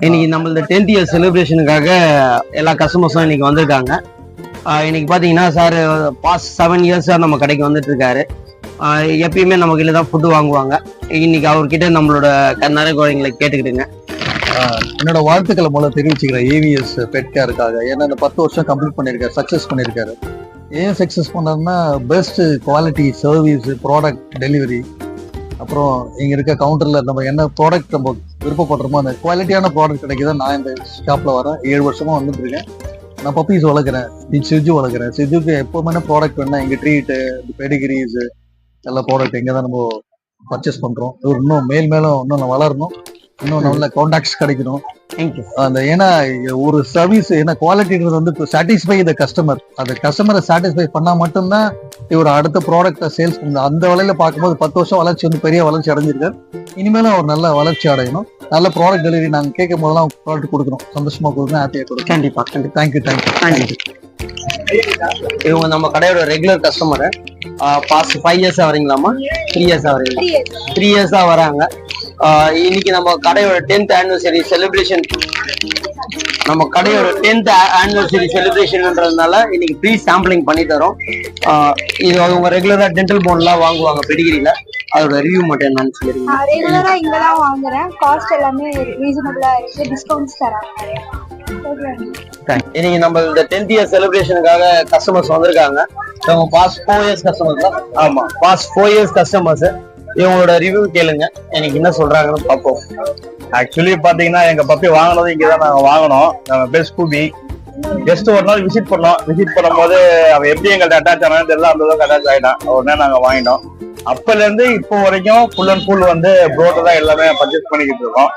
இன்னைக்கு நம்மளது 10th year செலிப்ரேஷனுக்காக எல்லா கஸ்டமர்ஸும் இன்னைக்கு வந்திருக்காங்க. இன்னைக்கு பார்த்தீங்கன்னா சார் பாஸ்ட் 7 இயர்ஸாக நம்ம கடைக்கு வந்துட்டு இருக்காரு. எப்பயுமே நம்ம கீழே தான் ஃபுட்டு வாங்குவாங்க. இன்னைக்கு அவர்கிட்ட நம்மளோட நிறைய குழந்தைங்களை கேட்டுக்கிட்டுங்க. என்னோட வாழ்த்துக்களை மூலம் தெரிவிச்சுக்கிறேன் ஏவிஎஸ் பெட் கேருக்காக. ஏன்னா இந்த 10 வருஷம் கம்ப்ளீட் பண்ணியிருக்காரு, சக்ஸஸ் பண்ணியிருக்காரு. ஏன் சக்ஸஸ் பண்ணாருன்னா best quality service, product delivery, அப்புறம் இங்கே இருக்க கவுண்டரில் நம்ம என்ன ப்ராடக்ட் நம்ம விருப்பப்படுறோமோ அந்த குவாலிட்டியான ப்ராடக்ட் கிடைக்குதான். நான் இந்த ஷாப்பில் வரேன், 7 வருஷமாக வந்துட்டு இருக்கேன். நான் பப்பீஸ் வளர்க்குறேன், சிஜு வளர்க்குறேன். சிஜுக்கு எப்போவுமே ப்ராடக்ட் வேணுன்னா இங்கே ட்ரீட்டு, பெடிகிரீஸ் எல்லா ப்ராடக்ட் இங்கே தான் நம்ம பர்ச்சேஸ் பண்ணுறோம். இன்னும் மேலும் இன்னும் வளரணும், இன்னும் நல்ல கான்டாக்ட்ஸ் கிடைக்கணும். அந்த ஏன்னா ஒரு சர்வீஸ் ஏன்னா குவாலிட்டின்றது வந்து சாட்டிஸ்ஃபை த கஸ்டமர். அந்த கஸ்டமரை சாட்டிஸ்ஃபை பண்ணா மட்டும்தான் இவர் அடுத்த ப்ராடக்டை சேல்ஸ் பண்ணணும். அந்த வலையில பார்க்கும்போது 10 வருஷம் வளர்ச்சி வந்து பெரிய வளர்ச்சி அடைஞ்சிருக்காரு. இனிமேலும் அவர் நல்ல வளர்ச்சி அடையணும். நல்ல ப்ராடக்ட் டெலிவரி நாங்கள் கேட்கும் போதெல்லாம் ப்ராடக்ட் கொடுக்கணும், சந்தோஷமா கொடுக்கணும், ஹாப்பியா கொடுக்கணும். கண்டிப்பா தேங்க்யூ. இவங்க நம்ம கடையோட ரெகுலர் கஸ்டமரு. பாஸ்ட் 5 இயர்ஸா வரீங்களாமா? 3 இயர்ஸா வரீங்களா? 3 இயர்ஸா வராங்க. இன்னைக்கு நம்ம கடையோட 10th ஆனிவர்சரி செலிப்ரேஷன், நம்ம கடையோட 10th ஆனிவர்சரி செலிப்ரேஷன்ன்றதுனால இன்னைக்கு ஃப்ரீ சாம்பிளிங் பண்ணி தரோம். இது அவங்க ரெகுலரா டென்டல் போன்லாம் வாங்குவாங்க பெடிகிரில, அதோட ரிவ்யூ மட்டும் என்னன்னு சொல்லிருங்க. ரெகுலரா இங்க தான் வாங்குறேன். காஸ்ட் எல்லாமே ரீசனபிளா இருக்கு, டிஸ்கவுண்ட்ஸ் தராங்க. இன்னைக்கு நம்ம இந்த 10th இயர் செலிப்ரேஷனுக்காக கஸ்டமர்ஸ் வந்திருக்காங்க. அவங்க பாஸ்ட் 4 இயர்ஸ் கஸ்டமர்ஸ் தான். ஆமா, பாஸ்ட் 4 இயர்ஸ் கஸ்டமர்ஸ். இவங்களோட ரிவ்யூ கேளுங்க, எனக்கு என்ன சொல்றாங்கன்னு பார்ப்போம். ஆக்சுவலி பாத்தீங்கன்னா எங்க பப்பி வாங்கினது இங்கதான் நாங்க வாங்கினோம். பெஸ்ட் கூபி ஜஸ்ட் ஒரு நாள் விசிட் பண்ணோம். விசிட் பண்ணும்போது அவன் எப்படி எங்கள்ட்ட அட்டாச் ஆனாலும் தெரியல, அந்த அளவுக்கு அட்டாச் ஆகிட்டான். உடனே நாங்க வாங்கிட்டோம். அப்பல இருந்து இப்போ வரைக்கும் ஃபுல் அண்ட் ஃபுல் வந்து ப்ரோட்ட தான் எல்லாமே பர்ச்சேஸ் பண்ணிக்கிட்டு இருக்கோம்.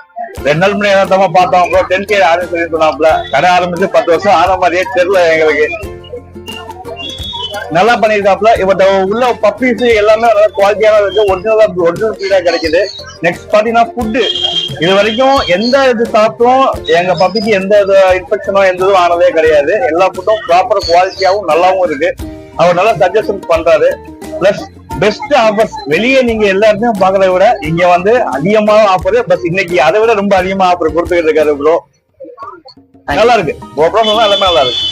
2 நாள் முன்னாடி ஏதாத்தமா பார்த்தோம், ப்ரோ 10K ஆரம்பிச்சு சொன்னாப்ல. கடை ஆரம்பிச்சு 10 வருஷம் ஆன மாதிரியே தெரியல எங்களுக்கு. நல்லா பண்ணிருக்காப்ல. இவட்ட உள்ள பப்பீஸ் எல்லாமே குவாலிட்டியான இருக்கு, ஒரிஜினல் ஃபீடா கிடைக்குது. நெக்ஸ்ட் பாத்தீங்கன்னா ஃபுட்டு, இது வரைக்கும் எந்த இது சாப்பிட்டும் எங்க பப்பிக்கு எந்த இன்ஃபெக்ஷனோ எந்த இதுவும் ஆனதே கிடையாது. எல்லா ஃபுட்டும் ப்ராப்பர் குவாலிட்டியாவும் நல்லாவும் இருக்கு. அவர் நல்லா சஜஷன் பண்றாரு. பிளஸ் பெஸ்ட் ஆஃபர்ஸ் வெளியே நீங்க எல்லா இடத்தையும் பாக்குறத விட இங்க வந்து அதிகமான ஆஃபர். பஸ் இன்னைக்கு அதை விட ரொம்ப அதிகமா ஆஃபர் கொடுத்துக்கிட்டு இருக்காரு ப்ரோ. நல்லா இருக்கு, எல்லாமே நல்லா இருக்கு.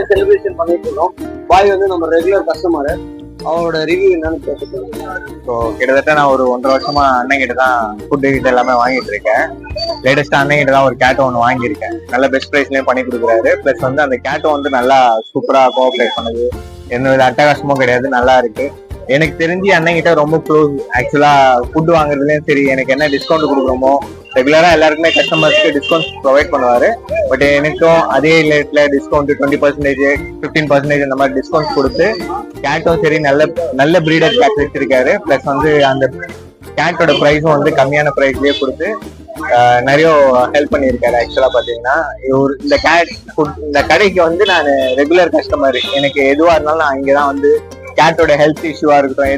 செலிப்ரேஷன் பண்ணிட்டு இருக்கோம். பாய் வந்து நம்ம ரெகுலர் கஸ்டமர், அவரோட ரிவ்யூ என்னன்னு கேட்டுருக்கோம். ஸோ கிட்டத்தட்ட நான் ஒரு 1.5 வருஷமா அண்ணன் கிட்ட தான் ஃபுட்டு கிட்ட எல்லாமே வாங்கிட்டு இருக்கேன். லேட்டஸ்டா அண்ணன் கிட்ட தான் ஒரு கேட் ஒன்று வாங்கியிருக்கேன். நல்ல பெஸ்ட் ப்ரைஸ்லயும் பண்ணி கொடுக்குறாரு. பிளஸ் வந்து அந்த கேட்டும் வந்து நல்லா சூப்பரா கோஆப்ரேட் பண்ணுது, எந்த வித அட்டகாசமும் கிடையாது, நல்லா இருக்கு. எனக்கு தெரிஞ்சு அண்ணங்கிட்ட ரொம்ப க்ளோஸ். ஆக்சுவலா ஃபுட் வாங்குறதுலயும் சரி, எனக்கு என்ன டிஸ்கவுண்ட் கொடுக்குறோமோ ரெகுலரா எல்லாருக்குமே கஸ்டமர்ஸ்க்கு டிஸ்கவுண்ட் ப்ரொவைட் பண்ணுவாரு. பட் எனக்கும் அதே ரேட்ல டிஸ்கவுண்ட் 20%, 15% இந்த மாதிரி டிஸ்கவுண்ட் கொடுத்து கேட்டும் சரி நல்ல நல்ல பிரீடர் கேட் வச்சிருக்காரு. பிளஸ் வந்து அந்த கேட்டோட ப்ரைஸும் வந்து கம்மியான ப்ரைஸ்லயே கொடுத்து நிறைய ஹெல்ப் பண்ணியிருக்காரு. ஆக்சுவலா பாத்தீங்கன்னா இந்த கடைக்கு வந்து நான் ரெகுலர் கஸ்டமர். எனக்கு எதுவா இருந்தாலும் நான் இங்கதான் வந்து கேட்டோட ஹெல்த் இஷ்யூவா இருக்கட்டும்,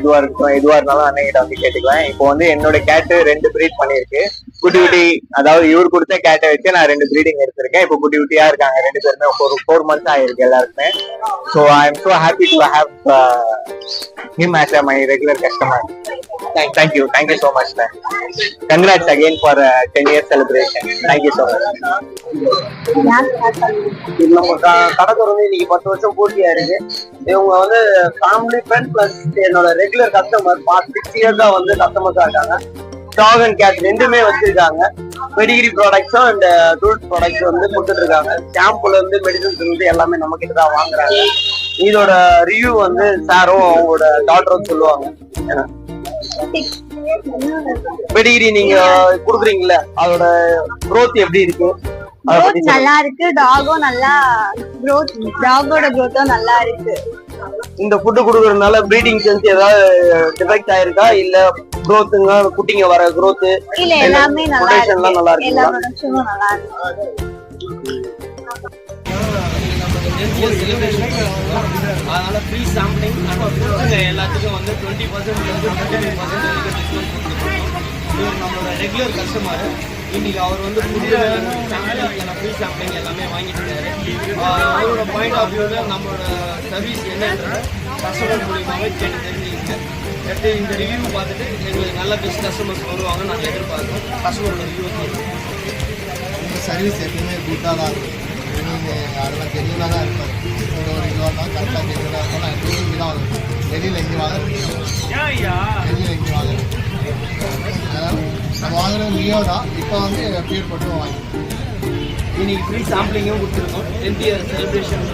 எதுவா இருந்தாலும் அண்ணகிட்ட வந்து கேட்டுக்குவேன். இப்போ வந்து என்னோட கேட்டு 2 பிரீட் பண்ணிருக்கு. குட்டி குட்டி, அதாவது இவர் கொடுத்த கேட்டை வச்சு நான் 2 பிரீடிங் எடுத்திருக்கேன். இப்போ குட்டி குட்டியா இருக்காங்க 2 பேருமே. ஒரு 4 months ஆயிருக்கு எல்லாருக்குமே. So I am so happy to have him as my regular customer. Thank you so much, man. Congrats again for 10 years celebration. Thank you so much. நம்ம கடை திறந்து இன்னைக்கு 10 வருஷம் பூர்த்தியா இருக்கு. இவங்க வந்து ஃபேமிலி ஃப்ரெண்ட் பிளஸ் என்னோட ரெகுலர் கஸ்டமர். 6 இயர்ஸா வந்து கஸ்டமர்ஸா இருக்காங்க. டாக் அண்ட் கேட் ரெண்டுமே வச்சிருக்காங்க. பெடிகிரி ப்ராடக்ட்ஸும் அண்ட் டூல்ஸ் ப்ராடக்ட்ஸ் வந்து கொடுத்துட்டு இருக்காங்க. ஷாம்புல இருந்து மெடிசன்ஸ் இருந்து எல்லாமே நம்ம கிட்ட தான் வாங்குறாங்க. இதோட ரிவ்யூ வந்து சாரும் அவங்களோட டாக்டரும் சொல்லுவாங்க. பெடிகிரி நீங்க குடுக்குறீங்கல்ல, அதோட growth எப்படி இருக்கு? நல்லா இருக்கு. டாகும் நல்லா growth, டாகோட growth-உம் நல்லா இருக்கு. இந்த ஃபுட் குடுக்கறதுனால ப்ரீடிங் சென்ஸ் ஏதாவது டிஃபெக்ட் ஆயிருக்கா? இல்ல growthங்க குட்டிங்க வர growth இல்ல எல்லாமே நல்லா protection எல்லாம் நல்லா இருக்கு. எல்லா இருக்குங்களா? ப்ரொடக்ஷனும் நல்லா இருக்கு. அதனால ஃப்ரீ சாம்பிளிங் எல்லாத்துக்கும் வந்து 20% இருந்து 25% வரைக்கும் டிஸ்கவுண்ட் கொடுத்துருக்கோம். இவர் நம்மளோட ரெகுலர் கஸ்டமர். இன்னைக்கு அவர் வந்து ஃபுட்டு ஃப்ரீ சாம்பிளிங் எல்லாமே வாங்கிட்டு இருக்காரு. அவரோட பாயிண்ட் ஆஃப் வியூவில் நம்மளோட சர்வீஸ் என்னன்றது கஸ்டமர் மூலியமாகவே கேட்டு தெரிஞ்சுக்கிங்க. அடுத்து இந்த ரிவ்யூ பார்த்துட்டு எங்களுக்கு நல்ல பெஸ்ட் கஸ்டமர்ஸ் வருவாங்கன்னு நாங்கள் எதிர்பார்க்கோம். கஸ்டமரோட ரிவ்யூ சர்வீஸ் எப்பயுமே குட்டாக தான் இருக்கும். அதெல்லாம் தெளிவாக தான் இருப்பார். ஒரு கிலோ தான் கரெக்டாக தெளிவாக இருக்கும். நான் எப்பயும் தான் வரும். வெளியில் எங்கேயும் வாங்குறேன். அதனால் நம்ம வாங்குறது லியோ தான். இப்போ வந்து பீர் போட்டு வாங்கிக்கிறோம். இன்னைக்கு ஃப்ரீ சாம்பிளிங்கும் கொடுத்துருக்கோம் 10th year செலிப்ரேஷன்.